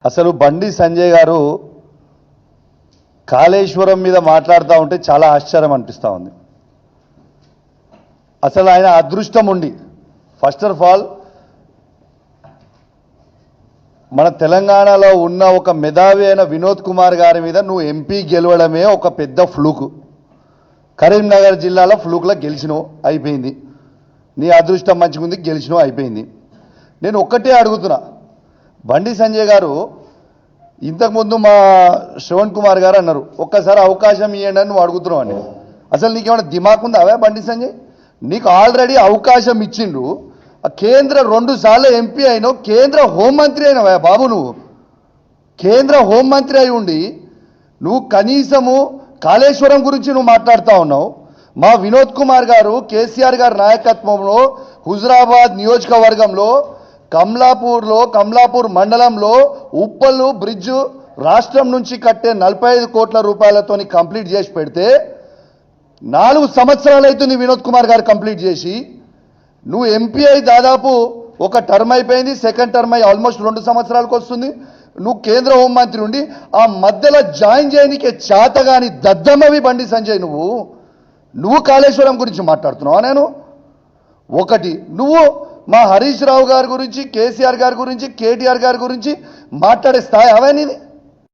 అసలు బండి సంజయ్ గారు కాళేశ్వరం మీద మాట్లాడుతూ ఉంటే చాలా ఆశ్చర్యం అనిపిస్తూ ఉంది. అసలు ఆయన అదృష్టం ఉండి ఫస్ట్ ఆఫ్ ఆల్ మన తెలంగాణలో ఉన్న ఒక మేధావి అయిన వినోద్ కుమార్ గారి మీద నువ్వు ఎంపీ గెలవడమే ఒక పెద్ద ఫ్లూక్. కరీంనగర్ జిల్లాలో ఫ్లూక్లో గెలిచినావు, అయిపోయింది. నీ అదృష్టం మంచిగా ఉంది, గెలిచినావు, అయిపోయింది. నేను ఒక్కటే అడుగుతున్నా, బండి సంజయ్ గారు ఇంతకుముందు మా శ్రవణ్ కుమార్ గారు అన్నారు ఒక్కసారి అవకాశం ఇవ్వండి అని నువ్వు అడుగుతున్నావు అని. అసలు నీకేమైనా దిమాక్ ఉందా అవే బండి సంజయ్? నీకు ఆల్రెడీ అవకాశం ఇచ్చిండు. కేంద్ర 2 సార్లు ఎంపీ అయినావు, కేంద్ర హోంమంత్రి అయినావా బాబు. నువ్వు కేంద్ర హోంమంత్రి అయి ఉండి నువ్వు కనీసము కాళేశ్వరం గురించి నువ్వు మాట్లాడుతూ ఉన్నావు. మా వినోద్ కుమార్ గారు కేసీఆర్ గారి నాయకత్వంలో హుజురాబాద్ నియోజకవర్గంలో కమలాపూర్ మండలంలో ఉప్పల్ బ్రిడ్జ్ రాష్ట్రం నుంచి కట్టే 45 కోట్ల రూపాయలతో కంప్లీట్ చేసి పెడితే 4 సంవత్సరాలు అవుతుంది వినోద్ కుమార్ గారు కంప్లీట్ చేసి. నువ్వు ఎంపీ అయి దాదాపు ఒక టర్మ్ అయిపోయింది, సెకండ్ టర్మ్ అయి ఆల్మోస్ట్ 2 సంవత్సరాలకు వస్తుంది. నువ్వు కేంద్ర హోంమంత్రి ఉండి ఆ మధ్యలో జాయిన్ చేయనికే చేతగాని దద్దమ్మవి బండి సంజయ్. నువ్వు కాళేశ్వరం గురించి మాట్లాడుతున్నావా? నేను ఒకటి, నువ్వు మా హరీష్ రావు గారి గురించి, కేసీఆర్ గారి గురించి, కేటీఆర్ గారి గురించి మాట్లాడే స్థాయి అవే నీది?